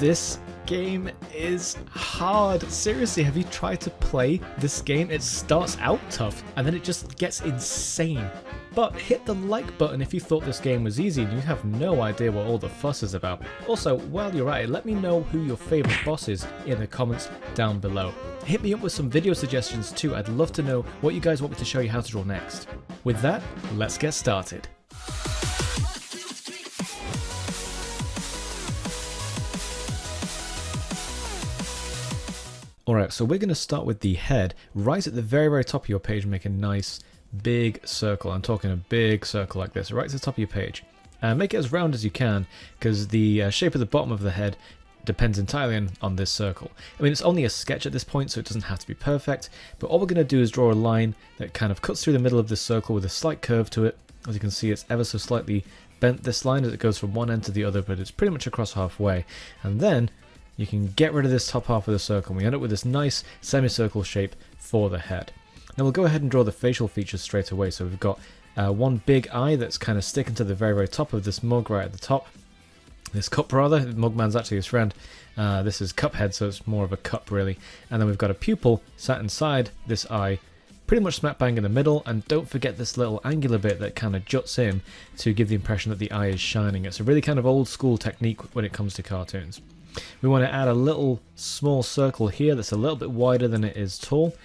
This game is hard. Seriously, have you tried to play this game? It starts out tough and then it just gets insane. But hit the like button if you thought this game was easy and you have no idea what all the fuss is about. Also, while you're at it, let me know who your favourite boss is in the comments down below. Hit me up with some video suggestions too. I'd love to know what you guys want me to show you how to draw next. With that, let's get started. Alright, so we're going to start with the head. Right at the very top of your page, make a nice big circle. I'm talking a big circle like this, right at the top of your page. And make it as round as you can, because the shape of the bottom of the head depends entirely on this circle. I mean, it's only a sketch at this point, so it doesn't have to be perfect, but all we're going to do is draw a line that kind of cuts through the middle of this circle with a slight curve to it. As you can see, it's ever so slightly bent, this line, as it goes from one end to the other, but it's pretty much across halfway. And then you can get rid of this top half of the circle, and we end up with this nice semicircle shape for the head. Now we'll go ahead and draw the facial features straight away. So we've got one big eye that's kind of sticking to the very top of this mug right at the top. This cup rather, Mugman's actually his friend. This is Cuphead, so it's more of a cup really. And then we've got a pupil sat inside this eye, pretty much smack bang in the middle, and don't forget this little angular bit that kind of juts in to give the impression that the eye is shining. It's a really kind of old school technique when it comes to cartoons. We want to add a little small circle here that's a little bit wider than it is tall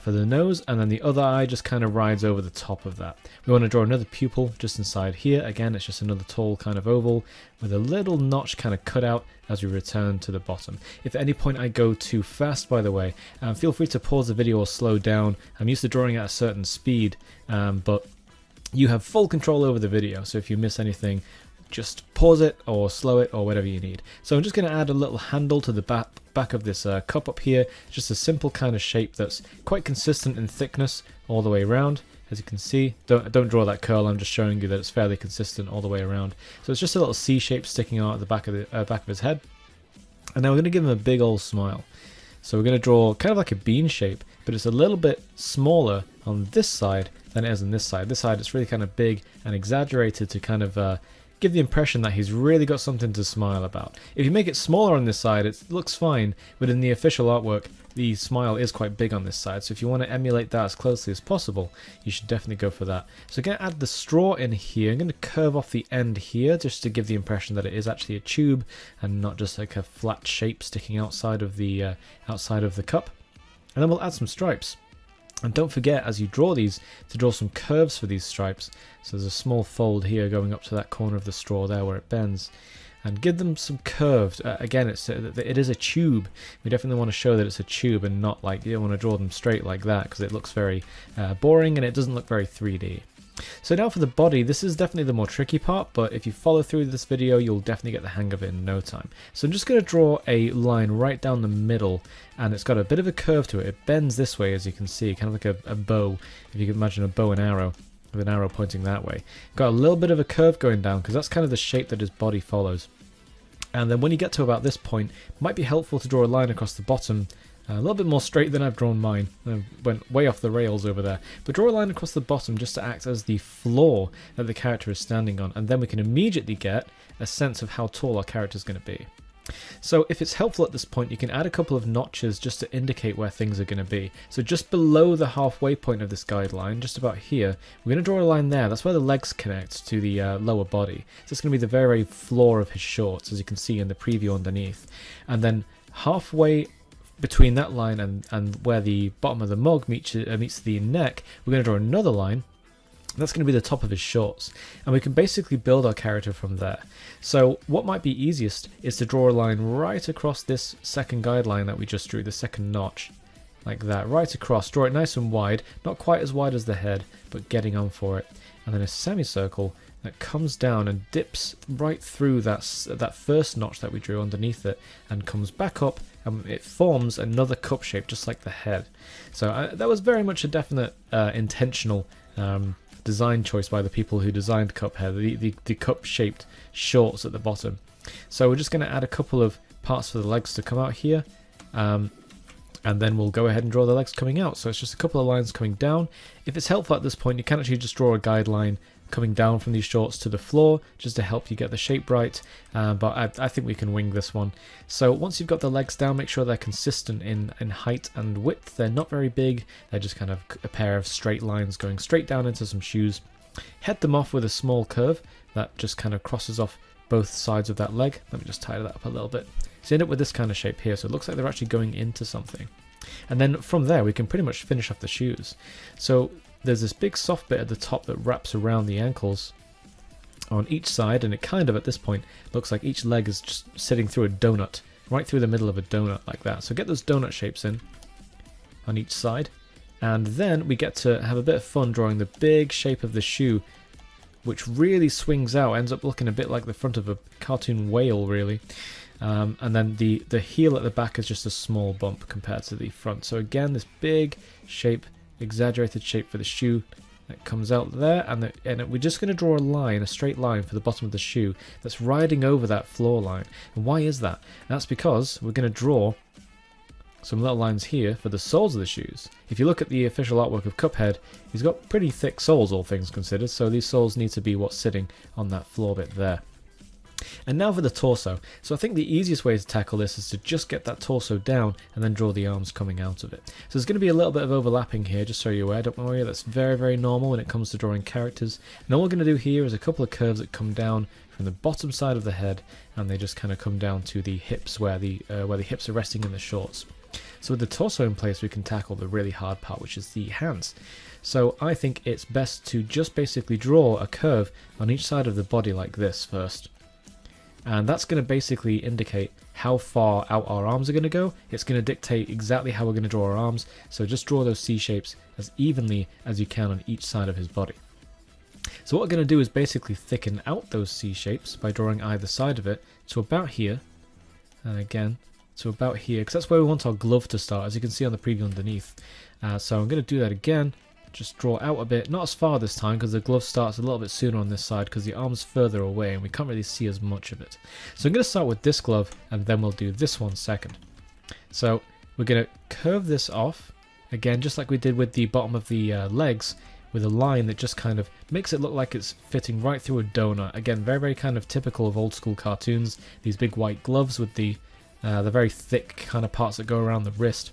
for the nose, and then the other eye just kind of rides over the top of that. We want to draw another pupil just inside here. Again, it's just another tall kind of oval with a little notch kind of cut out as we return to the bottom. If at any point I go too fast, by the way, feel free to pause the video or slow down. I'm used to drawing at a certain speed, but you have full control over the video, so if you miss anything, just pause it or slow it or whatever you need. So I'm just going to add a little handle to the back of this cup up here. Just a simple kind of shape that's quite consistent in thickness all the way around. As you can see, don't draw that curl. I'm just showing you that it's fairly consistent all the way around. So it's just a little C shape sticking out at the back of his head. And now we're going to give him a big old smile. So we're going to draw kind of like a bean shape, but it's a little bit smaller on this side than it is on this side. This side it's really kind of big and exaggerated to kind of give the impression that he's really got something to smile about. If you make it smaller on this side, it looks fine, but in the official artwork, the smile is quite big on this side. So if you want to emulate that as closely as possible, you should definitely go for that. So I'm going to add the straw in here. I'm going to curve off the end here just to give the impression that it is actually a tube and not just like a flat shape sticking outside of the cup. And then we'll add some stripes. And don't forget, as you draw these, to draw some curves for these stripes. So there's a small fold here going up to that corner of the straw there where it bends. And give them some curved. Again, it is a tube. We definitely want to show that it's a tube and not like, you don't want to draw them straight like that because it looks very boring and it doesn't look very 3D. So now for the body, this is definitely the more tricky part, but if you follow through this video, you'll definitely get the hang of it in no time. So I'm just going to draw a line right down the middle, and it's got a bit of a curve to it. It bends this way, as you can see, kind of like a bow, if you can imagine a bow and arrow, with an arrow pointing that way. Got a little bit of a curve going down, because that's kind of the shape that his body follows. And then when you get to about this point, it might be helpful to draw a line across the bottom, a little bit more straight than I've drawn mine. I went way off the rails over there. But draw a line across the bottom just to act as the floor that the character is standing on. And then we can immediately get a sense of how tall our character is going to be. So if it's helpful at this point, you can add a couple of notches just to indicate where things are going to be. So just below the halfway point of this guideline, just about here, we're going to draw a line there. That's where the legs connect to the lower body. So it's going to be the very floor of his shorts, as you can see in the preview underneath. And then halfway between that line and where the bottom of the mug meets the neck, we're going to draw another line. That's going to be the top of his shorts, and we can basically build our character from there. So what might be easiest is to draw a line right across this second guideline that we just drew, the second notch, like that, right across. Draw it nice and wide, not quite as wide as the head, but getting on for it. And then a semicircle that comes down and dips right through that first notch that we drew underneath it and comes back up, and it forms another cup shape just like the head. So that was very much a definite intentional design choice by the people who designed Cuphead, the cup shaped shorts at the bottom. So we're just going to add a couple of parts for the legs to come out here, and then we'll go ahead and draw the legs coming out. So it's just a couple of lines coming down. If it's helpful at this point, you can actually just draw a guideline coming down from these shorts to the floor just to help you get the shape right, but I think we can wing this one. So once you've got the legs down, make sure they're consistent in height and width. They're not very big, they're just kind of a pair of straight lines going straight down into some shoes. Head them off with a small curve that just kind of crosses off both sides of that leg. Let me just tidy that up a little bit. So you end up with this kind of shape here, so it looks like they're actually going into something. And then from there we can pretty much finish off the shoes. So there's this big soft bit at the top that wraps around the ankles on each side, and it kind of at this point looks like each leg is just sitting through a donut, right through the middle of a donut like that. So get those donut shapes in on each side, and then we get to have a bit of fun drawing the big shape of the shoe, which really swings out, ends up looking a bit like the front of a cartoon whale really. And then the heel at the back is just a small bump compared to the front. So again, this big shape, exaggerated shape for the shoe that comes out there, and we're just going to draw a line, a straight line for the bottom of the shoe that's riding over that floor line. And why is that? That's because we're going to draw some little lines here for the soles of the shoes. If you look at the official artwork of Cuphead, he's got pretty thick soles, all things considered, so these soles need to be what's sitting on that floor bit there. And now for the torso. So I think the easiest way to tackle this is to just get that torso down and then draw the arms coming out of it. So there's going to be a little bit of overlapping here, just so you're aware. Don't worry, that's very, very normal when it comes to drawing characters. And all we're going to do here is a couple of curves that come down from the bottom side of the head, and they just kind of come down to the hips where the hips are resting in the shorts. So with the torso in place, we can tackle the really hard part, which is the hands. So I think it's best to just basically draw a curve on each side of the body like this first. And that's going to basically indicate how far out our arms are going to go. It's going to dictate exactly how we're going to draw our arms. So just draw those C shapes as evenly as you can on each side of his body. So what we're going to do is basically thicken out those C shapes by drawing either side of it to about here. And again, to about here, because that's where we want our glove to start, as you can see on the preview underneath. So I'm going to do that again. Just draw out a bit, not as far this time because the glove starts a little bit sooner on this side because the arm's further away and we can't really see as much of it. So I'm going to start with this glove and then we'll do this one second. So we're going to curve this off, again just like we did with the bottom of the legs, with a line that just kind of makes it look like it's fitting right through a donut. Again, very, very kind of typical of old school cartoons, these big white gloves with the very thick kind of parts that go around the wrist.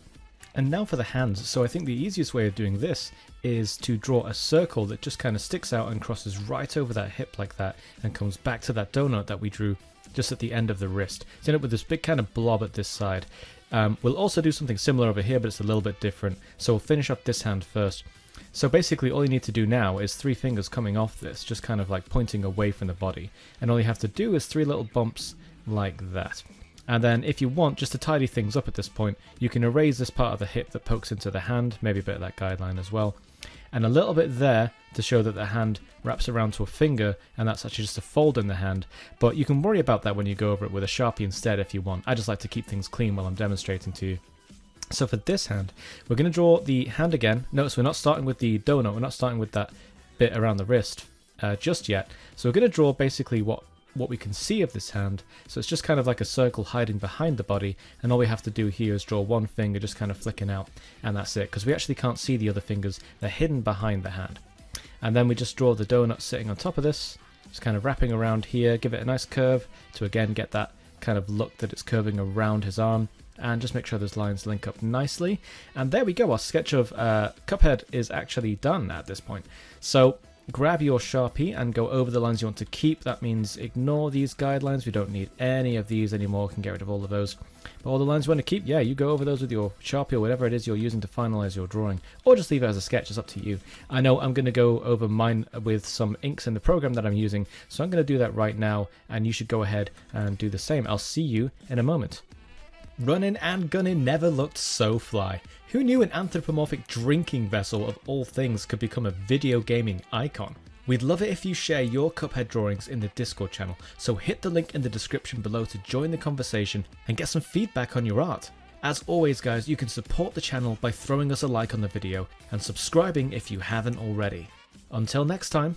And now for the hands. So I think the easiest way of doing this is to draw a circle that just kind of sticks out and crosses right over that hip like that and comes back to that donut that we drew just at the end of the wrist. So you end up with this big kind of blob at this side. We'll also do something similar over here, but it's a little bit different. So we'll finish off this hand first. So basically all you need to do now is 3 fingers coming off this, just kind of like pointing away from the body. And all you have to do is 3 little bumps like that. And then if you want, just to tidy things up at this point, you can erase this part of the hip that pokes into the hand, maybe a bit of that guideline as well. And a little bit there to show that the hand wraps around to a finger, and that's actually just a fold in the hand. But you can worry about that when you go over it with a Sharpie instead if you want. I just like to keep things clean while I'm demonstrating to you. So for this hand, we're going to draw the hand again. Notice we're not starting with the donut, we're not starting with that bit around the wrist just yet. So we're going to draw basically what we can see of this hand. So it's just kind of like a circle hiding behind the body, and all we have to do here is draw one finger just kind of flicking out, and that's it, because we actually can't see the other fingers, they're hidden behind the hand. And then we just draw the donut sitting on top of this, just kind of wrapping around here, give it a nice curve to again get that kind of look that it's curving around his arm, and just make sure those lines link up nicely. And there we go, our sketch of Cuphead is actually done at this point. So grab your Sharpie and go over the lines you want to keep. That means ignore these guidelines. We don't need any of these anymore. We can get rid of all of those. But all the lines you want to keep, yeah, you go over those with your Sharpie or whatever it is you're using to finalize your drawing. Or just leave it as a sketch. It's up to you. I know I'm going to go over mine with some inks in the program that I'm using. So I'm going to do that right now. And you should go ahead and do the same. I'll see you in a moment. Running and gunning never looked so fly. Who knew an anthropomorphic drinking vessel of all things could become a video gaming icon? We'd love it if you share your Cuphead drawings in the Discord channel, so hit the link in the description below to join the conversation and get some feedback on your art. As always guys, you can support the channel by throwing us a like on the video and subscribing if you haven't already. Until next time.